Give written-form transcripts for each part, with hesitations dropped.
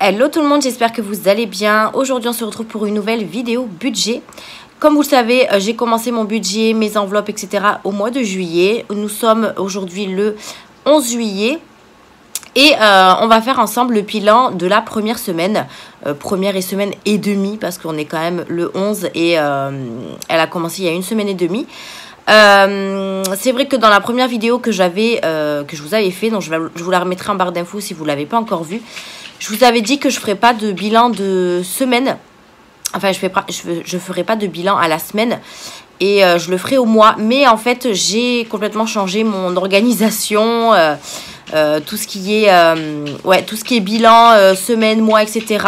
Hello tout le monde, j'espère que vous allez bien. Aujourd'hui on se retrouve pour une nouvelle vidéo budget. Comme vous le savez, j'ai commencé mon budget, mes enveloppes, etc. au mois de juillet. Nous sommes aujourd'hui le 11 juillet. Et on va faire ensemble le bilan de la première semaine. Première et semaine et demie, parce qu'on est quand même le 11 et elle a commencé il y a une semaine et demie. C'est vrai que dans la première vidéo que je vous avais fait, donc je vous la remettrai en barre d'infos si vous ne l'avez pas encore vue. Je vous avais dit que je ne ferai pas de bilan de semaine. Enfin, je ferai pas de bilan à la semaine. Et je le ferai au mois. Mais en fait, j'ai complètement changé mon organisation. Tout ce qui est bilan, semaine, mois, etc.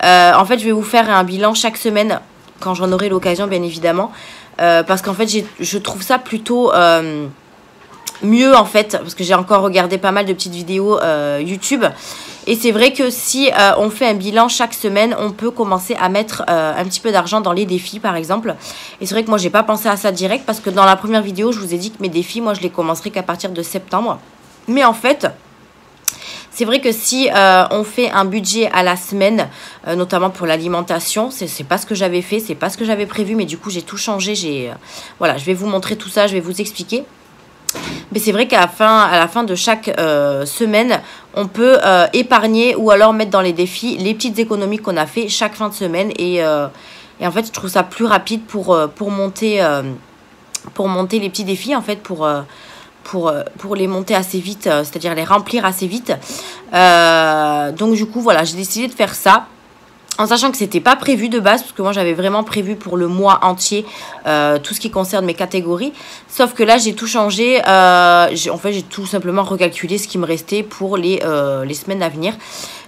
En fait, je vais vous faire un bilan chaque semaine. Quand j'en aurai l'occasion, bien évidemment. Parce qu'en fait, je trouve ça plutôt mieux, en fait. Parce que j'ai encore regardé pas mal de petites vidéos YouTube. Et c'est vrai que si on fait un bilan chaque semaine, on peut commencer à mettre un petit peu d'argent dans les défis, par exemple. Et c'est vrai que moi, j'ai pas pensé à ça direct. Parce que dans la première vidéo, je vous ai dit que mes défis, moi, je les commencerai qu'à partir de septembre. Mais en fait, c'est vrai que si on fait un budget à la semaine, notamment pour l'alimentation, c'est pas ce que j'avais fait, c'est pas ce que j'avais prévu, mais du coup j'ai tout changé. Voilà, je vais vous montrer tout ça, je vais vous expliquer. Mais c'est vrai qu'à la fin de chaque semaine, on peut épargner ou alors mettre dans les défis les petites économies qu'on a fait chaque fin de semaine. Et en fait, je trouve ça plus rapide pour monter les petits défis, en fait, pour les monter assez vite, c'est-à-dire les remplir assez vite. Donc du coup, voilà, j'ai décidé de faire ça. En sachant que c'était pas prévu de base, parce que moi j'avais vraiment prévu pour le mois entier tout ce qui concerne mes catégories. Sauf que là j'ai tout changé. En fait j'ai tout simplement recalculé ce qui me restait pour les semaines à venir.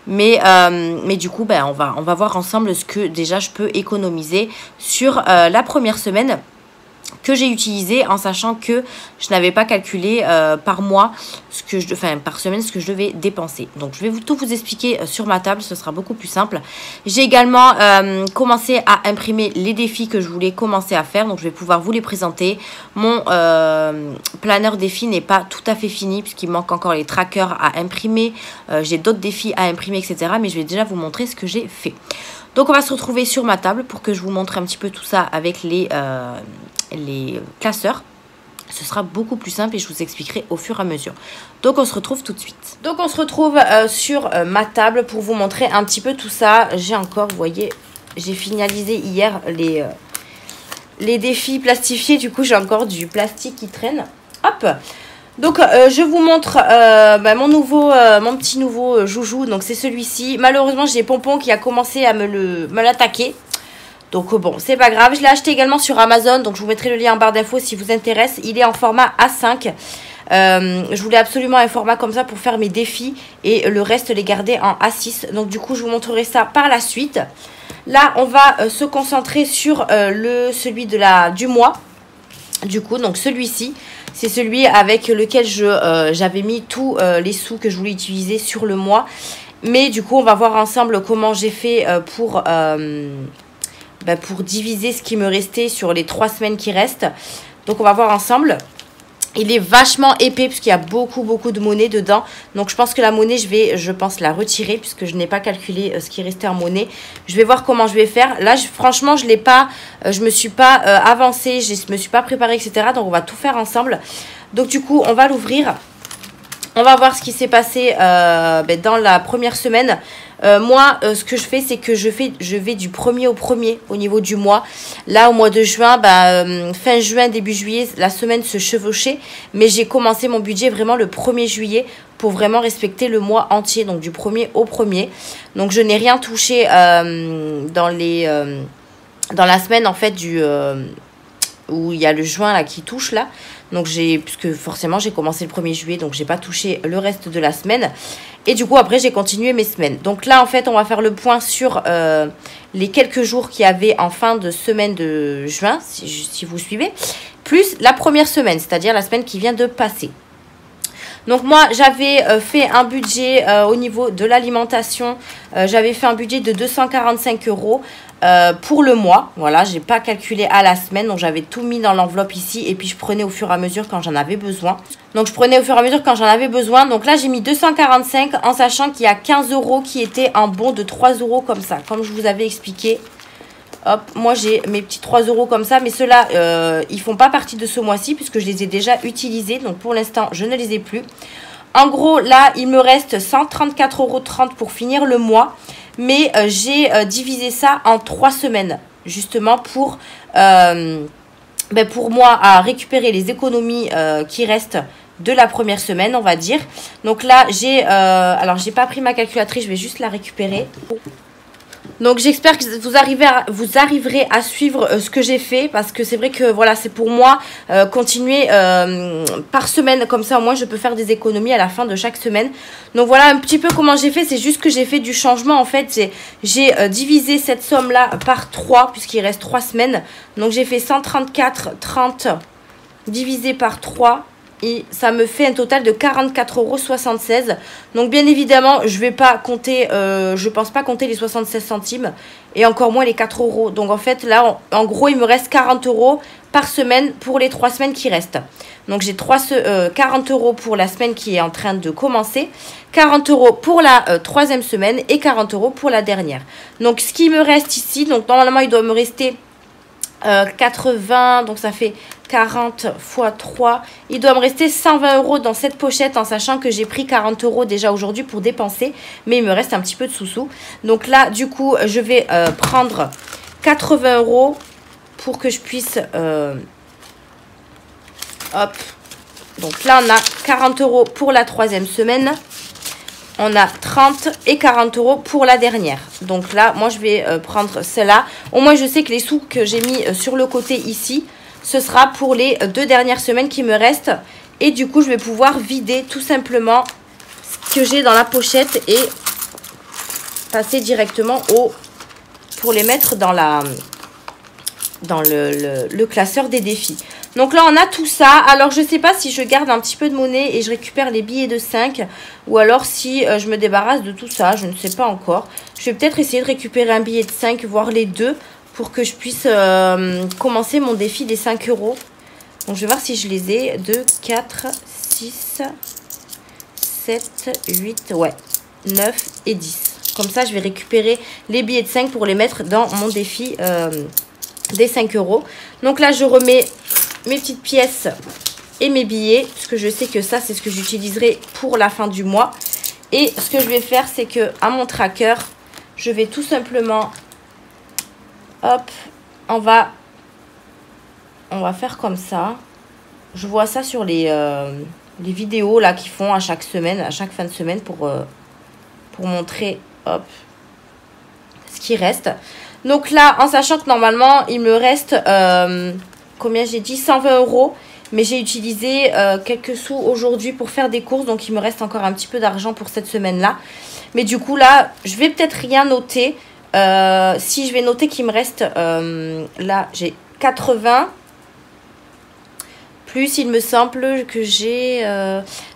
Mais du coup on va voir ensemble ce que déjà je peux économiser sur la première semaine que j'ai utilisé, en sachant que je n'avais pas calculé par mois, par semaine, ce que je devais dépenser. Donc je vais tout vous expliquer sur ma table, ce sera beaucoup plus simple. J'ai également commencé à imprimer les défis que je voulais commencer à faire, donc je vais pouvoir vous les présenter. Mon planeur défi n'est pas tout à fait fini, puisqu'il manque encore les trackers à imprimer. J'ai d'autres défis à imprimer, etc. Mais je vais déjà vous montrer ce que j'ai fait. Donc on va se retrouver sur ma table pour que je vous montre un petit peu tout ça avec les classeurs. Ce sera beaucoup plus simple et je vous expliquerai au fur et à mesure. Donc on se retrouve tout de suite. Donc on se retrouve sur ma table pour vous montrer un petit peu tout ça. J'ai encore, vous voyez, j'ai finalisé hier les défis plastifiés. Du coup j'ai encore du plastique qui traîne. Hop. Donc je vous montre mon petit nouveau joujou. Donc c'est celui-ci. Malheureusement j'ai Pompon qui a commencé à me l'attaquer. Donc bon, c'est pas grave. Je l'ai acheté également sur Amazon. Donc je vous mettrai le lien en barre d'infos si vous intéresse. Il est en format A5. Je voulais absolument un format comme ça pour faire mes défis. Et le reste les garder en A6. Donc du coup je vous montrerai ça par la suite. Là on va se concentrer sur celui du mois. Du coup donc celui-ci. C'est celui avec lequel j'avais mis tous les sous que je voulais utiliser sur le mois. Mais du coup, on va voir ensemble comment j'ai fait pour diviser ce qui me restait sur les 3 semaines qui restent. Donc, on va voir ensemble. Il est vachement épais puisqu'il y a beaucoup de monnaie dedans. Donc je pense que la monnaie, je pense la retirer puisque je n'ai pas calculé ce qui restait en monnaie. Je vais voir comment je vais faire. Là, franchement, je me suis pas avancée, je me suis pas préparée, etc. Donc on va tout faire ensemble. Donc du coup, on va l'ouvrir. On va voir ce qui s'est passé dans la première semaine. Moi, ce que je fais, c'est que je vais du 1er au 1er au niveau du mois. Là, au mois de juin, fin juin, début juillet, la semaine se chevauchait. Mais j'ai commencé mon budget vraiment le 1er juillet pour vraiment respecter le mois entier. Donc, du 1er au 1er. Donc, je n'ai rien touché dans la semaine, en fait, où il y a le juin là qui touche là. Donc puisque forcément j'ai commencé le 1er juillet, donc j'ai pas touché le reste de la semaine. Et du coup après j'ai continué mes semaines. Donc là en fait on va faire le point sur les quelques jours qu'il y avait en fin de semaine de juin, si vous suivez. Plus la première semaine, c'est-à-dire la semaine qui vient de passer. Donc moi j'avais fait un budget au niveau de l'alimentation. J'avais fait un budget de 245 €. pour le mois. Voilà, j'ai pas calculé à la semaine, donc j'avais tout mis dans l'enveloppe ici et puis je prenais au fur et à mesure quand j'en avais besoin. Donc je prenais au fur et à mesure quand j'en avais besoin. Donc là j'ai mis 245 en sachant qu'il y a 15 € qui étaient en bon de 3 € comme ça, comme je vous avais expliqué. Hop, moi j'ai mes petits 3 € comme ça, mais ceux-là ils font pas partie de ce mois-ci puisque je les ai déjà utilisés. Donc pour l'instant je ne les ai plus. En gros là il me reste 134,30 € pour finir le mois. Mais j'ai divisé ça en 3 semaines, justement pour moi à récupérer les économies qui restent de la première semaine, on va dire. Donc là, alors j'ai pas pris ma calculatrice, je vais juste la récupérer. Donc j'espère que vous arriverez à suivre ce que j'ai fait parce que c'est vrai que voilà, c'est pour moi continuer par semaine, comme ça au moins je peux faire des économies à la fin de chaque semaine. Donc voilà un petit peu comment j'ai fait, c'est juste que j'ai fait du changement en fait, j'ai divisé cette somme là par 3 puisqu'il reste 3 semaines. Donc j'ai fait 134,30 divisé par 3. Et ça me fait un total de 44,76 €. Donc bien évidemment, je vais pas compter, je pense pas compter les 76 centimes et encore moins les 4 €. Donc en fait là, en gros, il me reste 40 € par semaine pour les 3 semaines qui restent. Donc j'ai 40 € pour la semaine qui est en train de commencer, 40 € pour la troisième semaine et 40 € pour la dernière. Donc ce qui me reste ici, donc normalement il doit me rester 80, donc ça fait 40 fois 3, il doit me rester 120 € dans cette pochette en sachant que j'ai pris 40 € déjà aujourd'hui pour dépenser, mais il me reste un petit peu de sous-sous. Donc là du coup je vais prendre 80 € pour que je puisse hop, donc là on a 40 € pour la troisième semaine, on a 30 et 40 € pour la dernière. Donc là moi je vais prendre celle-là, au moins je sais que les sous que j'ai mis sur le côté ici, ce sera pour les 2 dernières semaines qui me restent. Et du coup, je vais pouvoir vider tout simplement ce que j'ai dans la pochette et passer directement pour les mettre dans le classeur des défis. Donc là, on a tout ça. Alors, je ne sais pas si je garde un petit peu de monnaie et je récupère les billets de 5. Ou alors si je me débarrasse de tout ça. Je ne sais pas encore. Je vais peut-être essayer de récupérer un billet de 5, voire les deux, pour que je puisse commencer mon défi des 5 €. Donc, je vais voir si je les ai. 2, 4, 6, 7, 8, ouais, 9 et 10. Comme ça, je vais récupérer les billets de 5 pour les mettre dans mon défi des 5 €. Donc là, je remets mes petites pièces et mes billets, parce que je sais que ça, c'est ce que j'utiliserai pour la fin du mois. Et ce que je vais faire, c'est que à mon tracker, je vais tout simplement... Hop, on va faire comme ça. Je vois ça sur les vidéos là qu'ils font à chaque semaine, à chaque fin de semaine pour montrer hop ce qui reste. Donc là, en sachant que normalement il me reste combien j'ai dit, 120 €, mais j'ai utilisé quelques sous aujourd'hui pour faire des courses, donc il me reste encore un petit peu d'argent pour cette semaine là. Mais du coup là, je vais peut-être rien noter. Si je vais noter qu'il me reste, là j'ai 80, plus il me semble que j'ai,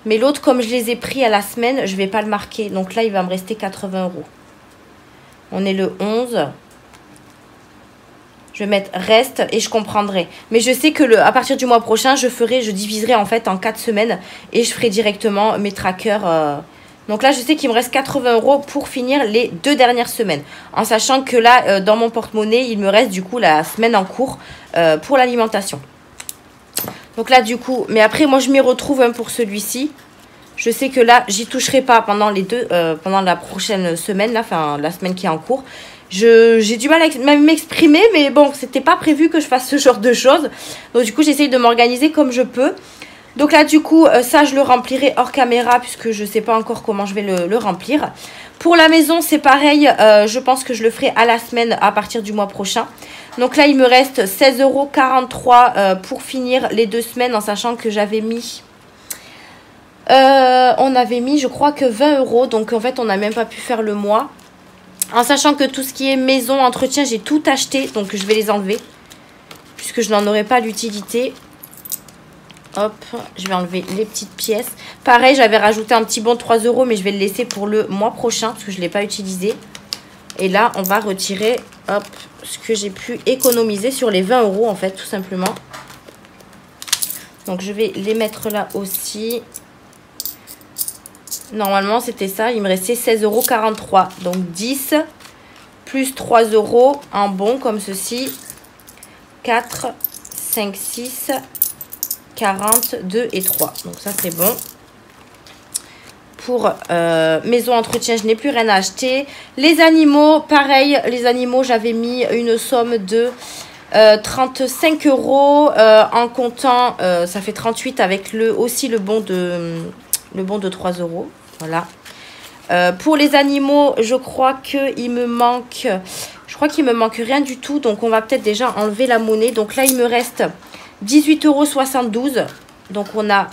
mais l'autre comme je les ai pris à la semaine, je vais pas le marquer, donc là il va me rester 80 €. On est le 11, je vais mettre reste et je comprendrai. Mais je sais que à partir du mois prochain, je diviserai en fait en 4 semaines et je ferai directement mes trackers. Donc là, je sais qu'il me reste 80 € pour finir les 2 dernières semaines. En sachant que là, dans mon porte-monnaie, il me reste du coup la semaine en cours pour l'alimentation. Donc là, du coup, mais après, moi, je m'y retrouve pour celui-ci. Je sais que là, j'y toucherai pas pendant pendant la prochaine semaine, là, enfin, la semaine qui est en cours. J'ai du mal à m'exprimer, mais bon, c'était pas prévu que je fasse ce genre de choses. Donc du coup, j'essaye de m'organiser comme je peux. Donc là, du coup, ça, je le remplirai hors caméra puisque je ne sais pas encore comment je vais le remplir. Pour la maison, c'est pareil. Je pense que je le ferai à la semaine à partir du mois prochain. Donc là, il me reste 16,43 € pour finir les 2 semaines en sachant que j'avais mis... on avait mis, je crois que 20 €. Donc en fait, on n'a même pas pu faire le mois. En sachant que tout ce qui est maison, entretien, j'ai tout acheté. Donc je vais les enlever puisque je n'en aurai pas l'utilité. Hop, je vais enlever les petites pièces. Pareil, j'avais rajouté un petit bon de 3 €, mais je vais le laisser pour le mois prochain parce que je ne l'ai pas utilisé. Et là, on va retirer hop, ce que j'ai pu économiser sur les 20 € en fait, tout simplement. Donc je vais les mettre là aussi. Normalement c'était ça, il me restait 16,43 €. Donc 10 plus 3 € en bons comme ceci. 4, 5, 6, 40, 2 et 3. Donc ça c'est bon. Pour maison entretien, je n'ai plus rien à acheter. Les animaux, pareil, les animaux, j'avais mis une somme de 35 € en comptant, ça fait 38 avec aussi le bon de 3 €. Voilà. Pour les animaux, je crois qu'il me manque, rien du tout. Donc on va peut-être déjà enlever la monnaie. Donc là, il me reste 18,72 €. Donc on a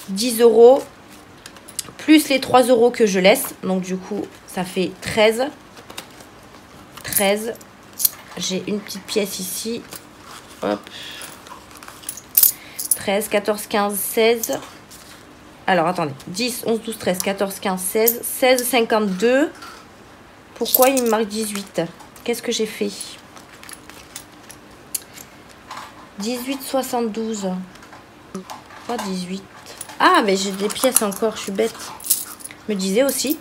10 € plus les 3 € que je laisse. Donc du coup, ça fait 13. 13. J'ai une petite pièce ici. Hop. 13, 14, 15, 16. Alors, attendez. 10, 11, 12, 13, 14, 15, 16. 16, 52. Pourquoi il me marque 18? Qu'est-ce que j'ai fait? 18, 72. Pourquoi 18? Ah, mais j'ai des pièces encore. Je suis bête. Je me disais aussi.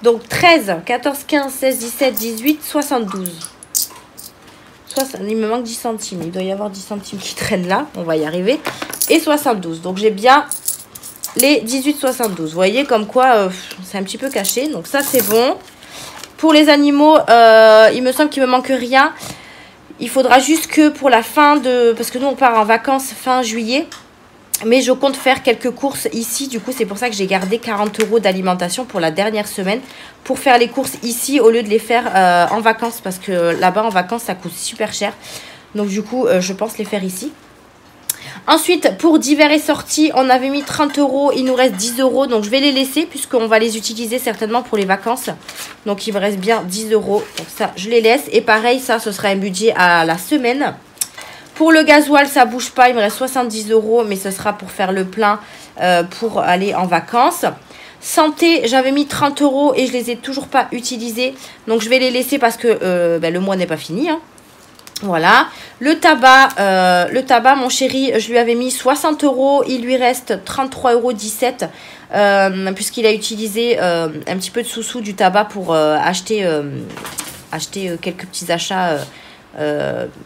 Donc, 13, 14, 15, 16, 17, 18, 72. Il me manque 10 centimes. Il doit y avoir 10 centimes qui traînent là. On va y arriver. Et 72. Donc, j'ai bien les 18,72. Vous voyez comme quoi c'est un petit peu caché. Donc, ça, c'est bon. Pour les animaux, il me semble qu'il me manque rien. Il faudra juste que pour la fin de... Parce que nous, on part en vacances fin juillet. Mais je compte faire quelques courses ici. Du coup, c'est pour ça que j'ai gardé 40 € d'alimentation pour la dernière semaine. Pour faire les courses ici au lieu de les faire en vacances. Parce que là-bas, en vacances, ça coûte super cher. Donc, du coup, je pense les faire ici. Ensuite, pour divers et sorties, on avait mis 30 €. Il nous reste 10 €. Donc, je vais les laisser puisqu'on va les utiliser certainement pour les vacances. Donc, il me reste bien 10 €. Donc, ça, je les laisse. Et pareil, ça, ce sera un budget à la semaine. Pour le gasoil, ça bouge pas. Il me reste 70 €. Mais ce sera pour faire le plein pour aller en vacances. Santé, j'avais mis 30 € et je les ai toujours pas utilisés. Donc, je vais les laisser parce que le mois n'est pas fini, hein. Voilà, le tabac, mon chéri, je lui avais mis 60 €, il lui reste 33,17 € puisqu'il a utilisé un petit peu de sous-sous du tabac pour acheter quelques petits achats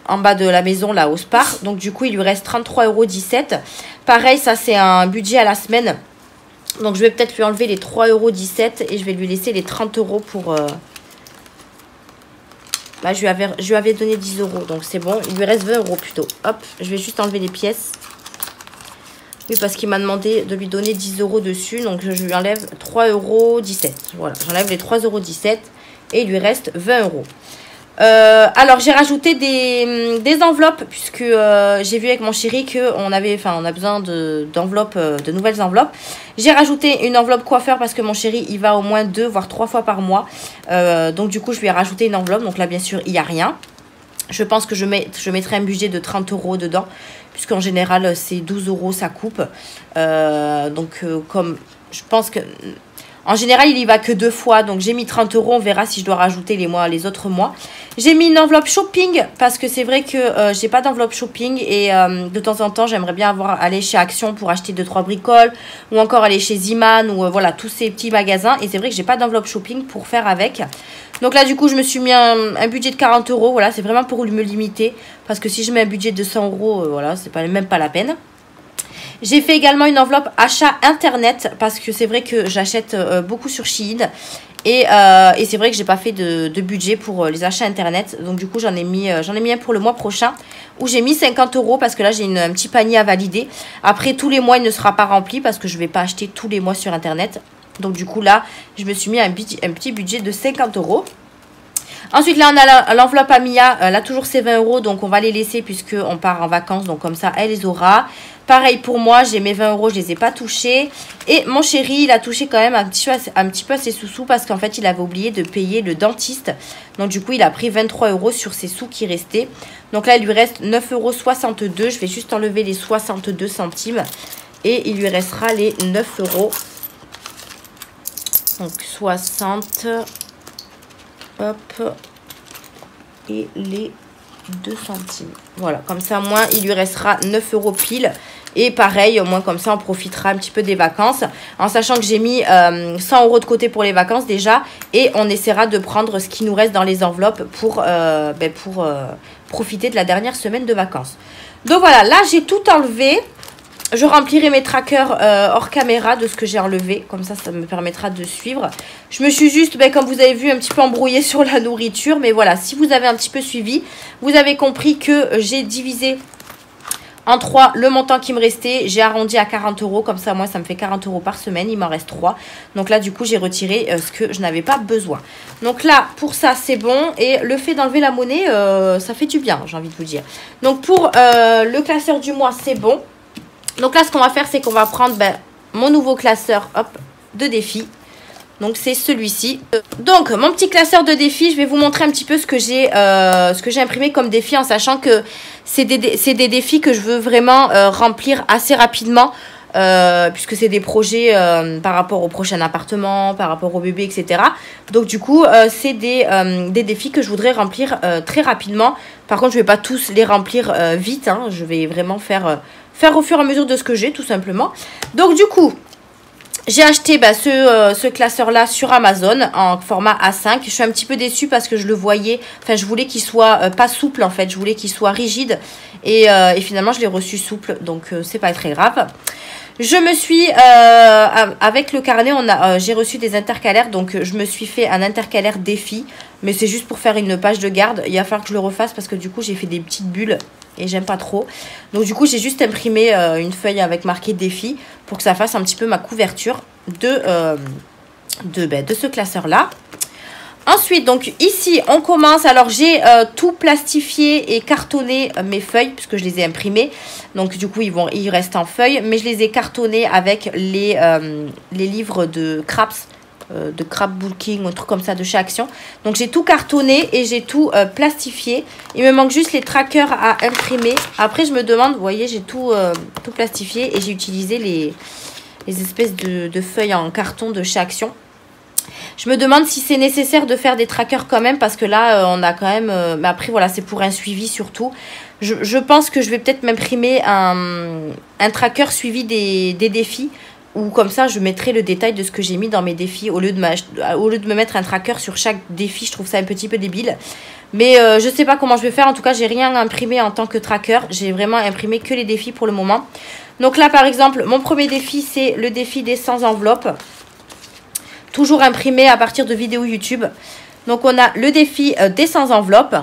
en bas de la maison, là, au Spar. Donc, du coup, il lui reste 33,17 €. Pareil, ça, c'est un budget à la semaine. Donc, je vais peut-être lui enlever les 3,17 € et je vais lui laisser les 30 € pour... Là, je lui avais donné 10 €, donc c'est bon. Il lui reste 20 € plutôt. Hop, je vais juste enlever les pièces. Oui, parce qu'il m'a demandé de lui donner 10 € dessus. Donc, je lui enlève 3,17 €. Voilà, j'enlève les 3,17 € et il lui reste 20 €. Alors, j'ai rajouté des enveloppes puisque j'ai vu avec mon chéri qu'on a besoin d'enveloppes, de nouvelles enveloppes. J'ai rajouté une enveloppe coiffeur parce que mon chéri, il va au moins 2 voire 3 fois par mois. Donc, du coup, je lui ai rajouté une enveloppe. Donc là, bien sûr, il n'y a rien. Je pense que je mettrai un budget de 30 € dedans puisqu'en général, c'est 12 € ça coupe. Comme je pense que... En général, il y va que 2 fois. Donc, j'ai mis 30 €. On verra si je dois rajouter les autres mois. J'ai mis une enveloppe shopping parce que c'est vrai que j'ai pas d'enveloppe shopping. Et de temps en temps, j'aimerais bien aller chez Action pour acheter 2-3 bricoles. Ou encore aller chez Ziman ou voilà, tous ces petits magasins. Et c'est vrai que j'ai pas d'enveloppe shopping pour faire avec. Donc là, du coup, je me suis mis un budget de 40 €. Voilà, c'est vraiment pour me limiter. Parce que si je mets un budget de 100 €, voilà, c'est même pas la peine. J'ai fait également une enveloppe achat internet parce que c'est vrai que j'achète beaucoup sur Shein et c'est vrai que j'ai pas fait de budget pour les achats internet. Donc du coup j'en ai mis un pour le mois prochain où j'ai mis 50 € parce que là j'ai un petit panier à valider. Après tous les mois il ne sera pas rempli parce que je vais pas acheter tous les mois sur internet. Donc du coup là je me suis mis un petit budget de 50 €. Ensuite, là, on a l'enveloppe Amia. Là, toujours, c'est 20 €. Donc, on va les laisser puisqu'on part en vacances. Donc, comme ça, elle les aura. Pareil pour moi, j'ai mes 20 €. Je les ai pas touchés. Et mon chéri, il a touché quand même un petit peu à ses sous-sous parce qu'en fait, il avait oublié de payer le dentiste. Donc, du coup, il a pris 23 € sur ses sous qui restaient. Donc, là, il lui reste 9,62 €. Je vais juste enlever les 62 centimes. Et il lui restera les 9 €. Donc, 60... Hop. et les 2 centimes. Voilà, comme ça, au moins, il lui restera 9 € pile. Et pareil, au moins comme ça, on profitera un petit peu des vacances. En sachant que j'ai mis 100 € de côté pour les vacances déjà. Et on essaiera de prendre ce qui nous reste dans les enveloppes pour profiter de la dernière semaine de vacances. Donc voilà, là, j'ai tout enlevé. Je remplirai mes trackers hors caméra de ce que j'ai enlevé. Comme ça, ça me permettra de suivre. Je me suis juste, comme vous avez vu, un petit peu embrouillée sur la nourriture. Mais voilà, si vous avez un petit peu suivi, vous avez compris que j'ai divisé en 3 le montant qui me restait. J'ai arrondi à 40 €. Comme ça, moi, ça me fait 40 € par semaine. Il m'en reste 3. Donc là, du coup, j'ai retiré ce que je n'avais pas besoin. Donc là, pour ça, c'est bon. Et le fait d'enlever la monnaie, ça fait du bien, j'ai envie de vous dire. Donc pour le classeur du mois, c'est bon. Donc là, ce qu'on va faire, c'est qu'on va prendre mon nouveau classeur de défi. Donc, c'est celui-ci. Donc, mon petit classeur de défi, je vais vous montrer un petit peu ce que j'ai imprimé comme défi, en sachant que c'est des défis que je veux vraiment remplir assez rapidement, puisque c'est des projets par rapport au prochain appartement, par rapport au bébé, etc. Donc, du coup, c'est des défis que je voudrais remplir très rapidement. Par contre, je ne vais pas tous les remplir vite, hein. Je vais vraiment faire au fur et à mesure de ce que j'ai, tout simplement. Donc, du coup, j'ai acheté ce classeur-là sur Amazon en format A5. Je suis un petit peu déçue parce que je le voyais, enfin, je voulais qu'il soit pas souple, en fait. Je voulais qu'il soit rigide. Et finalement, je l'ai reçu souple, donc c'est pas très grave. Je me suis, avec le carnet, j'ai reçu des intercalaires, donc je me suis fait un intercalaire défi, mais c'est juste pour faire une page de garde. Il va falloir que je le refasse parce que du coup, j'ai fait des petites bulles et j'aime pas trop. Donc du coup, j'ai juste imprimé une feuille avec marqué défi pour que ça fasse un petit peu ma couverture de ce classeur-là. Ensuite, donc ici, on commence. Alors, j'ai tout plastifié et cartonné mes feuilles, puisque je les ai imprimées. Donc, du coup, ils restent en feuilles. Mais je les ai cartonnés avec les livres de Craps, de Scrapbooking, ou un truc comme ça, de chez Action. Donc, j'ai tout cartonné et j'ai tout plastifié. Il me manque juste les trackers à imprimer. Après, je me demande, vous voyez, j'ai tout plastifié et j'ai utilisé les espèces de feuilles en carton de chez Action. Je me demande si c'est nécessaire de faire des trackers quand même, parce que là, on a quand même... mais après, voilà, c'est pour un suivi surtout. Je pense que je vais peut-être m'imprimer un tracker suivi des défis, ou comme ça, je mettrai le détail de ce que j'ai mis dans mes défis, au lieu de me mettre un tracker sur chaque défi. Je trouve ça un petit peu débile. Mais je ne sais pas comment je vais faire. En tout cas, j'ai rien imprimé en tant que tracker. J'ai vraiment imprimé que les défis pour le moment. Donc là, par exemple, mon premier défi, c'est le défi des 100 enveloppes. Toujours imprimé à partir de vidéos YouTube. Donc, on a le défi des 100 enveloppes.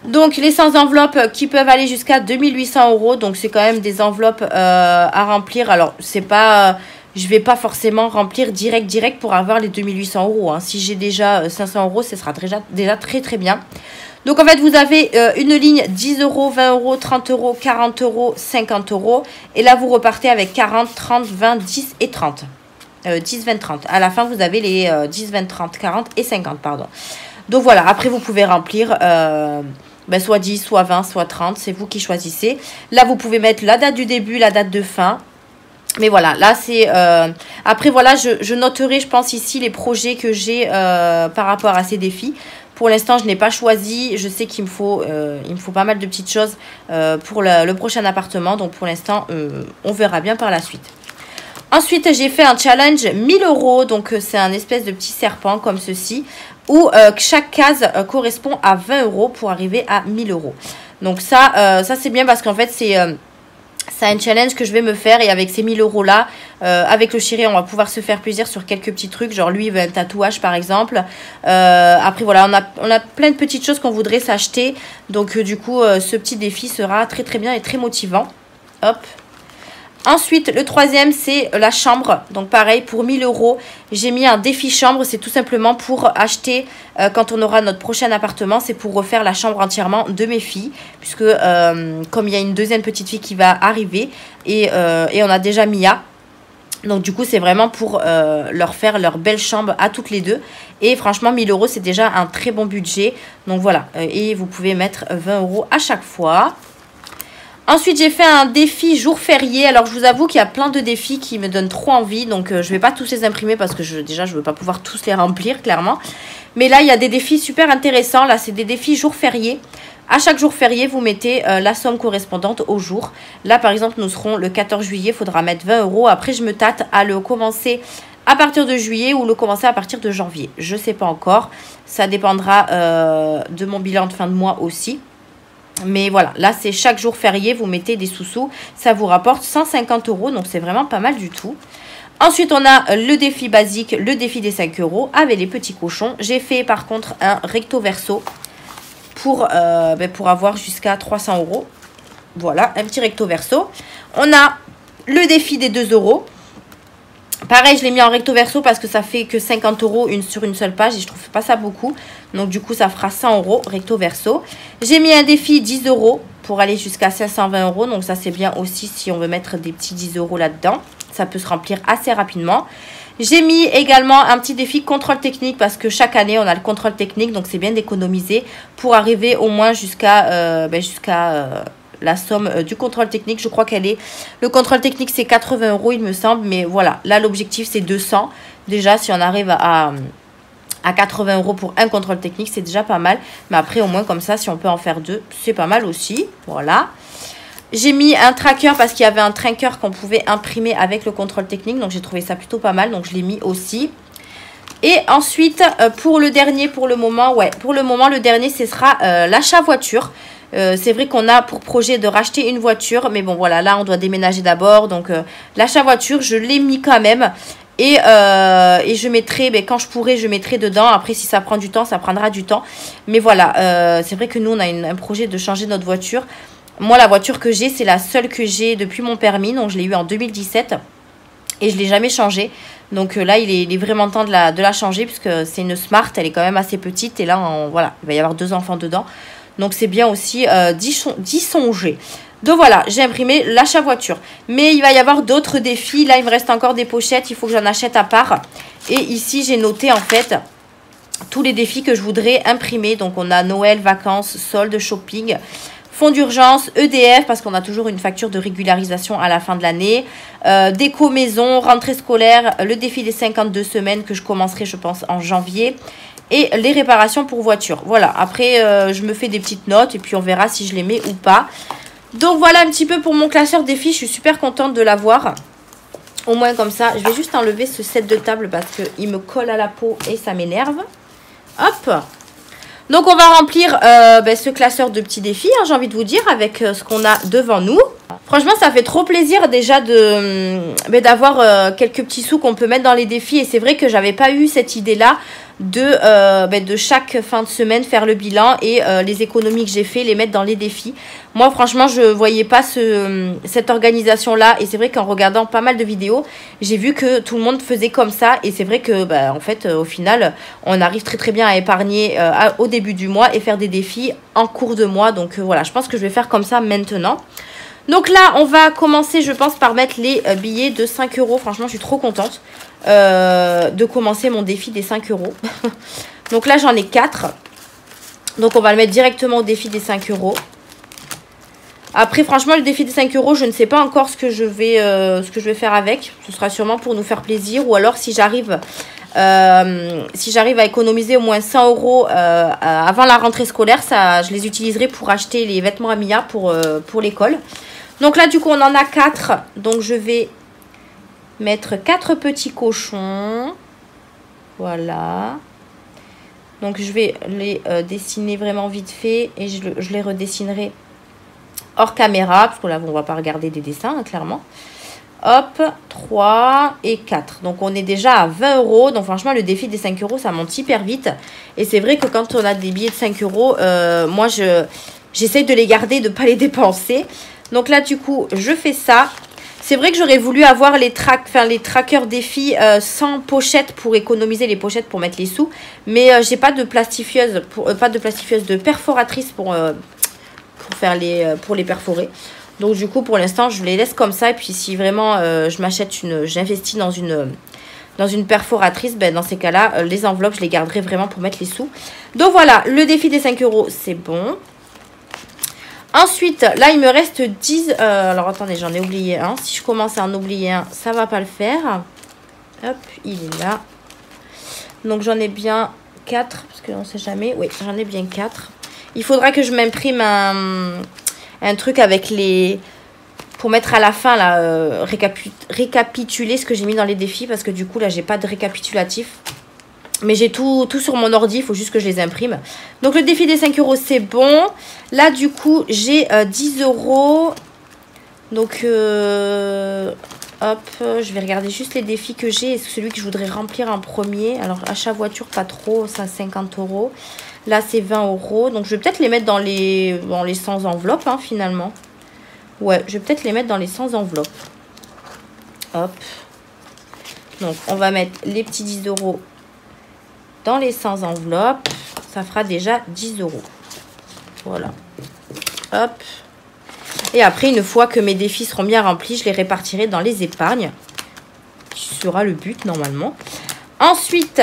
Donc, les 100 enveloppes qui peuvent aller jusqu'à 2800 €. Donc, c'est quand même des enveloppes à remplir. Alors, c'est pas... je vais pas forcément remplir direct pour avoir les 2800 €. Hein. Si j'ai déjà 500 €, ce sera déjà très, très bien. Donc, en fait, vous avez une ligne 10 €, 20 €, 30 €, 40 €, 50 €. Et là, vous repartez avec 40, 30, 20, 10 et 30. 10, 20, 30. À la fin, vous avez les 10, 20, 30, 40 et 50, pardon. Donc voilà, après, vous pouvez remplir soit 10, soit 20, soit 30. C'est vous qui choisissez. Là, vous pouvez mettre la date du début, la date de fin. Mais voilà, là, c'est... après, voilà, je noterai, je pense, ici, les projets que j'ai par rapport à ces défis. Pour l'instant, je n'ai pas choisi. Je sais qu'il me faut pas mal de petites choses pour le prochain appartement. Donc, pour l'instant, on verra bien par la suite. Ensuite, j'ai fait un challenge 1000 €. Donc, c'est un espèce de petit serpent comme ceci, où chaque case correspond à 20 € pour arriver à 1000 €. Donc, ça c'est bien parce qu'en fait, c'est un challenge que je vais me faire. Et avec ces 1000 € là, avec le chéri, on va pouvoir se faire plaisir sur quelques petits trucs. Genre, lui, il veut un tatouage, par exemple. Après, voilà, on a plein de petites choses qu'on voudrait s'acheter. Donc, du coup, ce petit défi sera très, très bien et très motivant. Hop. Ensuite, le troisième, c'est la chambre. Donc, pareil, pour 1000 €, j'ai mis un défi chambre. C'est tout simplement pour acheter, quand on aura notre prochain appartement, c'est pour refaire la chambre entièrement de mes filles. Puisque, comme il y a une deuxième petite fille qui va arriver, et on a déjà Mia. Donc, du coup, c'est vraiment pour leur faire leur belle chambre à toutes les deux. Et franchement, 1000 €, c'est déjà un très bon budget. Donc, voilà. Et vous pouvez mettre 20 € à chaque fois. Ensuite, j'ai fait un défi jour férié. Alors, je vous avoue qu'il y a plein de défis qui me donnent trop envie. Donc, je ne vais pas tous les imprimer parce que déjà, je ne veux pas pouvoir tous les remplir, clairement. Mais là, il y a des défis super intéressants. Là, c'est des défis jour férié. À chaque jour férié, vous mettez la somme correspondante au jour. Là, par exemple, nous serons le 14 juillet. Il faudra mettre 20 €. Après, je me tâte à le commencer à partir de juillet ou le commencer à partir de janvier. Je ne sais pas encore. Ça dépendra de mon bilan de fin de mois aussi. Mais voilà, là c'est chaque jour férié, vous mettez des sous-sous, ça vous rapporte 150 €, donc c'est vraiment pas mal du tout. Ensuite, on a le défi basique, le défi des 5 € avec les petits cochons. J'ai fait par contre un recto verso pour avoir jusqu'à 300 €. Voilà, un petit recto verso. On a le défi des 2 €. Pareil, je l'ai mis en recto verso parce que ça fait que 50 € sur une seule page et je trouve pas ça beaucoup. Donc du coup, ça fera 100 € recto verso. J'ai mis un défi 10 € pour aller jusqu'à 520 €. Donc ça, c'est bien aussi si on veut mettre des petits 10 € là-dedans. Ça peut se remplir assez rapidement. J'ai mis également un petit défi contrôle technique parce que chaque année, on a le contrôle technique. Donc c'est bien d'économiser pour arriver au moins jusqu'à la somme du contrôle technique. Je crois qu'elle est... Le contrôle technique, c'est 80 €, il me semble. Mais voilà, là, l'objectif, c'est 200. Déjà, si on arrive à 80 € pour un contrôle technique, c'est déjà pas mal. Mais après, au moins, comme ça, si on peut en faire 2, c'est pas mal aussi. Voilà. J'ai mis un tracker parce qu'il y avait un tracker qu'on pouvait imprimer avec le contrôle technique. Donc, j'ai trouvé ça plutôt pas mal. Donc, je l'ai mis aussi. Et ensuite, pour le dernier, pour le moment, le dernier, ce sera l'achat voiture. C'est vrai qu'on a pour projet de racheter une voiture. Mais bon, voilà, là, on doit déménager d'abord. Donc, l'achat voiture, je l'ai mis quand même. Et je mettrai, quand je pourrai, je mettrai dedans. Après, si ça prend du temps, ça prendra du temps. Mais voilà, c'est vrai que nous, on a un projet de changer notre voiture. Moi, la voiture que j'ai, c'est la seule que j'ai depuis mon permis. Donc, je l'ai eu en 2017. Et je ne l'ai jamais changée. Donc là, il est vraiment temps de la changer. Puisque c'est une Smart, elle est quand même assez petite. Et là, voilà, il va y avoir 2 enfants dedans. Donc, c'est bien aussi d'y songer. Donc voilà, j'ai imprimé l'achat voiture. Mais il va y avoir d'autres défis. Là, il me reste encore des pochettes. Il faut que j'en achète à part. Et ici, j'ai noté en fait tous les défis que je voudrais imprimer. Donc, on a Noël, vacances, soldes, shopping, fonds d'urgence, EDF, parce qu'on a toujours une facture de régularisation à la fin de l'année. Déco maison, rentrée scolaire, le défi des 52 semaines que je commencerai, je pense, en janvier. Et les réparations pour voiture. Voilà, après, je me fais des petites notes et puis on verra si je les mets ou pas. Donc voilà un petit peu pour mon classeur défis. Je suis super contente de l'avoir. Au moins comme ça. Je vais juste enlever ce set de table parce qu'il me colle à la peau et ça m'énerve. Hop. Donc on va remplir ce classeur de petits défis, hein, j'ai envie de vous dire, avec ce qu'on a devant nous. Franchement, ça fait trop plaisir déjà d'avoir quelques petits sous qu'on peut mettre dans les défis. Et c'est vrai que j'avais pas eu cette idée-là de chaque fin de semaine faire le bilan et les économies que j'ai fait, les mettre dans les défis. Moi, franchement, je voyais pas cette organisation-là. Et c'est vrai qu'en regardant pas mal de vidéos, j'ai vu que tout le monde faisait comme ça. Et c'est vrai que, en fait, au final, on arrive très très bien à épargner au début du mois et faire des défis en cours de mois. Donc voilà, je pense que je vais faire comme ça maintenant. Donc là, on va commencer, je pense, par mettre les billets de 5 €. Franchement, je suis trop contente de commencer mon défi des 5 €. Donc là, j'en ai 4. Donc on va le mettre directement au défi des 5 €. Après, franchement, le défi des 5 €, je ne sais pas encore ce que je vais faire avec. Ce sera sûrement pour nous faire plaisir. Ou alors, si j'arrive à économiser au moins 100 € avant la rentrée scolaire, je les utiliserai pour acheter les vêtements à Mia pour l'école. Donc là, du coup, on en a 4. Donc, je vais mettre 4 petits cochons. Voilà. Donc, je vais les dessiner vraiment vite fait. Et je les redessinerai hors caméra. Parce que là, on ne va pas regarder des dessins, hein, clairement. Hop, 3 et 4. Donc, on est déjà à 20 €. Donc, franchement, le défi des 5 €, ça monte hyper vite. Et c'est vrai que quand on a des billets de 5 €, moi, j'essaye de les garder, de ne pas les dépenser. Donc là, du coup, je fais ça. C'est vrai que j'aurais voulu avoir les trackers défis sans pochette pour économiser les pochettes pour mettre les sous. Mais j'ai pas de plastifieuse, de perforatrice pour les perforer. Donc du coup, pour l'instant, je les laisse comme ça. Et puis si vraiment j'investis dans une perforatrice, dans ces cas-là, les enveloppes, je les garderai vraiment pour mettre les sous. Donc voilà, le défi des 5 €, c'est bon. Ensuite, là, il me reste 10... alors, attendez, j'en ai oublié un. Si je commence à en oublier un, ça va pas le faire. Hop, il est là. Donc, j'en ai bien 4, parce qu'on ne sait jamais. Oui, j'en ai bien 4. Il faudra que je m'imprime un truc avec les... Pour mettre à la fin, là, récapituler ce que j'ai mis dans les défis. Parce que du coup, là, j'ai pas de récapitulatif. Mais j'ai tout sur mon ordi, il faut juste que je les imprime. Donc, le défi des 5 €, c'est bon. Là, du coup, j'ai 10 €. Donc, hop, je vais regarder juste les défis que j'ai. Est-ce que celui que je voudrais remplir en premier? Alors, achat voiture, pas trop, ça 50 €. Là, c'est 20 €. Donc, je vais peut-être les mettre dans les 100 enveloppes, hein, finalement. Ouais, je vais peut-être les mettre dans les 100 enveloppes. Hop. Donc, on va mettre les petits 10 € dans les 100 enveloppes. Ça fera déjà 10 €. Voilà. Hop. Et après, une fois que mes défis seront bien remplis, je les répartirai dans les épargnes. Qui sera le but, normalement. Ensuite,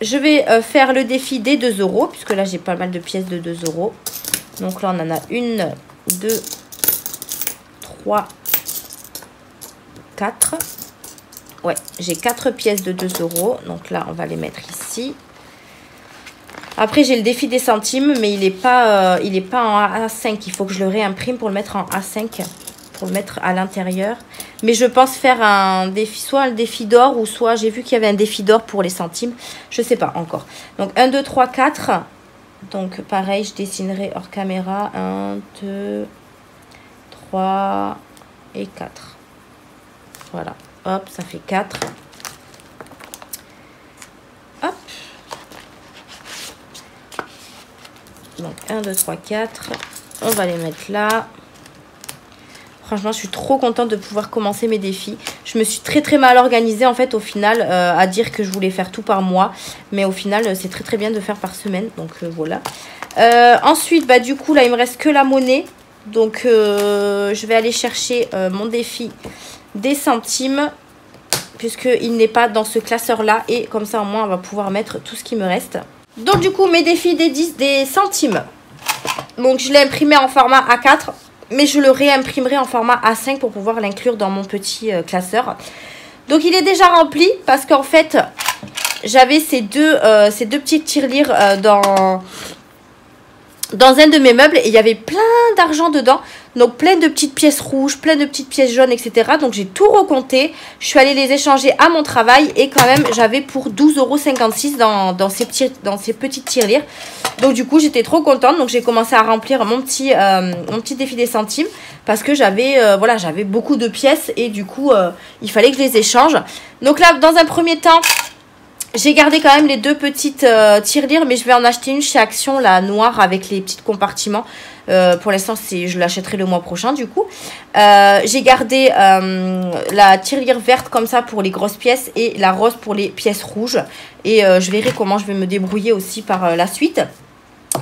je vais faire le défi des 2 €. Puisque là, j'ai pas mal de pièces de 2 €. Donc là, on en a 1, 2, 3, 4. Ouais, j'ai 4 pièces de 2 €. Donc là, on va les mettre ici. Après, j'ai le défi des centimes, mais il n'est pas en A5. Il faut que je le réimprime pour le mettre en A5, pour le mettre à l'intérieur. Mais je pense faire un défi, soit un défi d'or, ou soit j'ai vu qu'il y avait un défi d'or pour les centimes. Je ne sais pas encore. Donc, 1, 2, 3, 4. Donc, pareil, je dessinerai hors caméra. 1, 2, 3 et 4. Voilà. Hop, ça fait 4. Hop. Donc 1, 2, 3, 4. On va les mettre là. Franchement, je suis trop contente de pouvoir commencer mes défis. Je me suis très mal organisée en fait au final à dire que je voulais faire tout par mois. Mais au final, c'est très bien de faire par semaine. Donc voilà. Ensuite, bah, du coup, là, il me reste que la monnaie. Donc je vais aller chercher mon défi des centimes. Puisqu'il n'est pas dans ce classeur-là. Et comme ça, au moins, on va pouvoir mettre tout ce qui me reste. Donc du coup, mes défis des centimes. Donc je l'ai imprimé en format A4. Mais je le réimprimerai en format A5 pour pouvoir l'inclure dans mon petit classeur. Donc il est déjà rempli parce qu'en fait, j'avais ces deux petites tirelires dans un de mes meubles. Et il y avait plein d'argent dedans. Donc plein de petites pièces rouges, plein de petites pièces jaunes, etc. Donc j'ai tout recompté. Je suis allée les échanger à mon travail. Et quand même, j'avais pour 12,56 € dans ces petites tirelires. Donc du coup, j'étais trop contente. Donc j'ai commencé à remplir mon petit défi des centimes. Parce que j'avais beaucoup de pièces. Et du coup, il fallait que je les échange. Donc là, dans un premier temps... J'ai gardé quand même les deux petites tirelires, mais je vais en acheter une chez Action, la noire avec les petits compartiments. Pour l'instant, je l'achèterai le mois prochain du coup. J'ai gardé la tirelire verte comme ça pour les grosses pièces et la rose pour les pièces rouges. Et je verrai comment je vais me débrouiller aussi par la suite.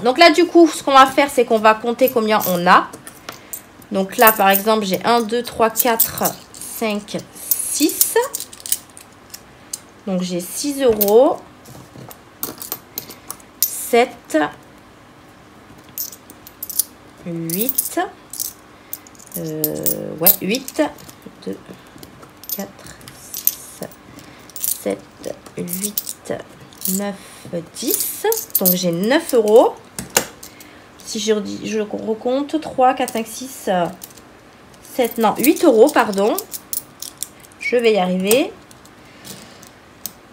Donc là, du coup, ce qu'on va faire, c'est qu'on va compter combien on a. Donc là, par exemple, j'ai 1, 2, 3, 4, 5, 6. Donc, j'ai 6 €, 7, 8, 8, 2, 4, 7, 8, 9, 10. Donc, j'ai 9 €. Si je recompte, 3, 4, 5, 6, 7, non, 8 €, pardon. Je vais y arriver.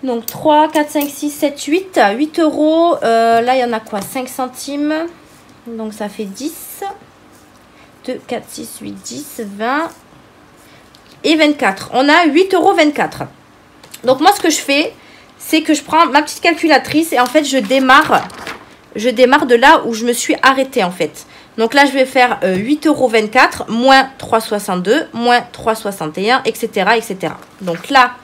Donc 3, 4, 5, 6, 7, 8. 8 €. Là, il y en a quoi? 5 centimes. Donc ça fait 10. 2, 4, 6, 8, 10, 20 et 24. On a 8,24 €. Donc moi, ce que je fais, c'est que je prends ma petite calculatrice et en fait, je démarre de là où je me suis arrêtée en fait. Donc là, je vais faire 8,24 €, moins 3,62, moins 3,61, etc., etc. Donc là,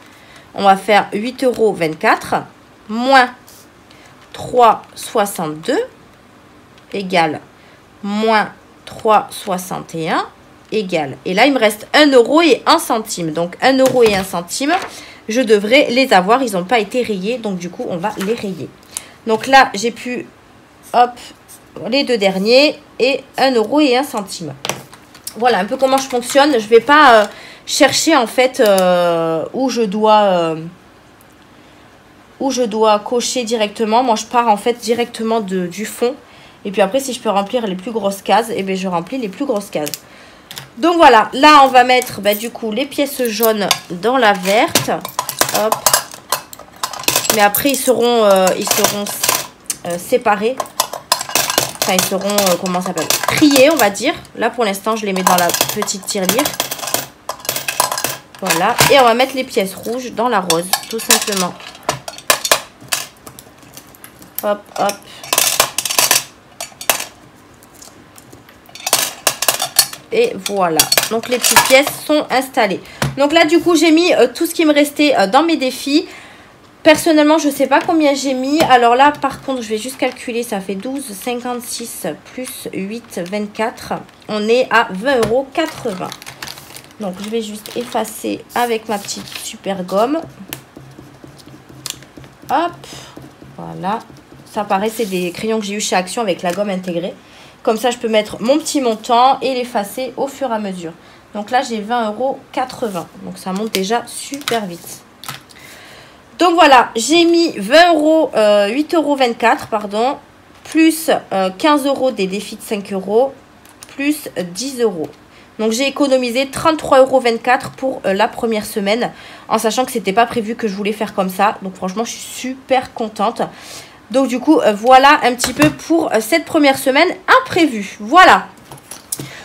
on va faire 8,24 € moins 3,62 égale moins 3,61 égale. Et là, il me reste 1 € et 1 centime. Donc 1 € et 1 centime, je devrais les avoir. Ils n'ont pas été rayés. Donc du coup, on va les rayer. Donc là, j'ai pu hop, les deux derniers et 1 € et 1 centime. Voilà un peu comment je fonctionne. Je vais pas chercher en fait où je dois cocher directement. Moi je pars en fait directement du fond. Et puis après si je peux remplir les plus grosses cases, et bien je remplis les plus grosses cases. Donc voilà, là on va mettre du coup les pièces jaunes dans la verte. Hop. Mais après ils seront séparés. Enfin ils seront, comment ça s'appelle, triés on va dire. Là pour l'instant je les mets dans la petite tirelire. Voilà. Et on va mettre les pièces rouges dans la rose, tout simplement. Hop, hop. Et voilà. Donc les petites pièces sont installées. Donc là du coup j'ai mis tout ce qui me restait dans mes défis. Personnellement je ne sais pas combien j'ai mis. Alors là par contre je vais juste calculer. Ça fait 12,56 plus 8, 24. On est à 20,80 €. Donc je vais juste effacer avec ma petite super gomme. Hop. Voilà. Ça paraît c'est des crayons que j'ai eu chez Action avec la gomme intégrée. Comme ça, je peux mettre mon petit montant et l'effacer au fur et à mesure. Donc là, j'ai 20,80 €. Donc ça monte déjà super vite. Donc voilà, j'ai mis 8,24 € pardon, plus 15 € des défis de 5 €, plus 10 €. Donc j'ai économisé 33,24 € pour la première semaine, en sachant que c'était pas prévu que je voulais faire comme ça. Donc franchement, je suis super contente. Donc du coup, voilà un petit peu pour cette première semaine imprévue. Voilà.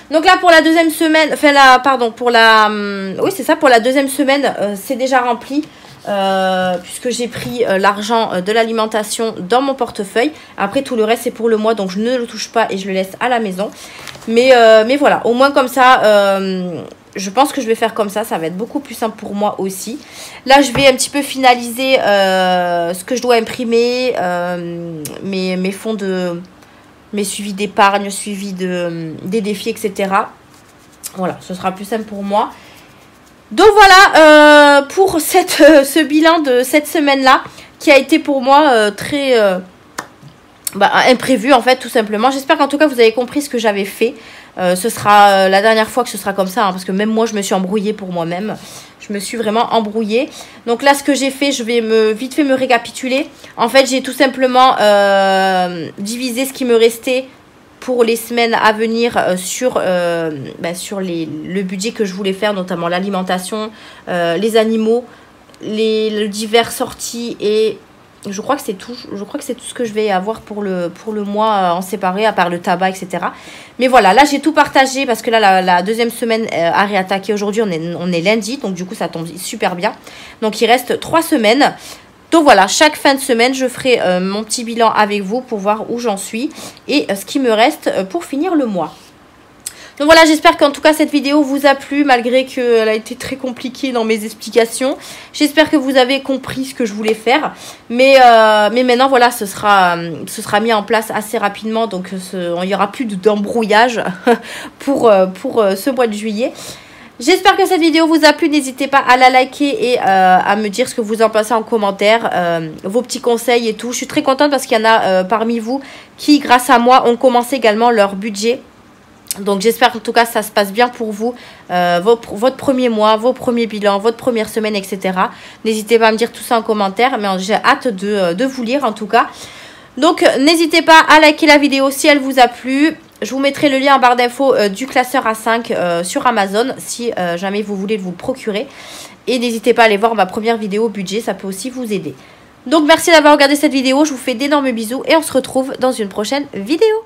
Donc là, pour la deuxième semaine, enfin là, pardon, pour la... oui, c'est ça, pour la deuxième semaine, c'est déjà rempli. Puisque j'ai pris l'argent de l'alimentation dans mon portefeuille. Après, tout le reste, c'est pour le mois, donc je ne le touche pas et je le laisse à la maison. Mais voilà, au moins comme ça... je pense que je vais faire comme ça. Ça va être beaucoup plus simple pour moi aussi. Là, je vais un petit peu finaliser ce que je dois imprimer. Mes fonds de... Mes suivis d'épargne, suivis des défis, etc. Voilà, ce sera plus simple pour moi. Donc voilà pour ce bilan de cette semaine-là. Qui a été pour moi très... imprévu en fait, tout simplement. J'espère qu'en tout cas, vous avez compris ce que j'avais fait. Ce sera la dernière fois que ce sera comme ça, hein, parce que même moi je me suis embrouillée pour moi-même. Je me suis vraiment embrouillée. Donc là ce que j'ai fait, je vais vite fait me récapituler. En fait j'ai tout simplement divisé ce qui me restait pour les semaines à venir sur le budget que je voulais faire, notamment l'alimentation, les animaux, les diverses sorties et... Je crois que c'est tout. Je crois que c'est tout ce que je vais avoir pour le mois en séparé, à part le tabac, etc. Mais voilà, là j'ai tout partagé parce que là la deuxième semaine a réattaqué aujourd'hui. On est lundi, donc du coup ça tombe super bien. Donc il reste 3 semaines. Donc voilà, chaque fin de semaine, je ferai mon petit bilan avec vous pour voir où j'en suis et ce qui me reste pour finir le mois. Donc voilà, j'espère qu'en tout cas cette vidéo vous a plu malgré qu'elle a été très compliquée dans mes explications. J'espère que vous avez compris ce que je voulais faire. Mais maintenant voilà, ce sera mis en place assez rapidement. Donc il n'y aura plus d'embrouillage pour ce mois de juillet. J'espère que cette vidéo vous a plu. N'hésitez pas à la liker et à me dire ce que vous en pensez en commentaire. Vos petits conseils et tout. Je suis très contente parce qu'il y en a parmi vous qui, grâce à moi, ont commencé également leur budget. Donc j'espère en tout cas ça se passe bien pour vous, votre premier mois, vos premiers bilans, votre première semaine, etc. N'hésitez pas à me dire tout ça en commentaire, mais j'ai hâte de vous lire en tout cas. Donc n'hésitez pas à liker la vidéo si elle vous a plu. Je vous mettrai le lien en barre d'infos du classeur A5 sur Amazon si jamais vous voulez vous le procurer. Et n'hésitez pas à aller voir ma première vidéo budget, ça peut aussi vous aider. Donc merci d'avoir regardé cette vidéo, je vous fais d'énormes bisous et on se retrouve dans une prochaine vidéo.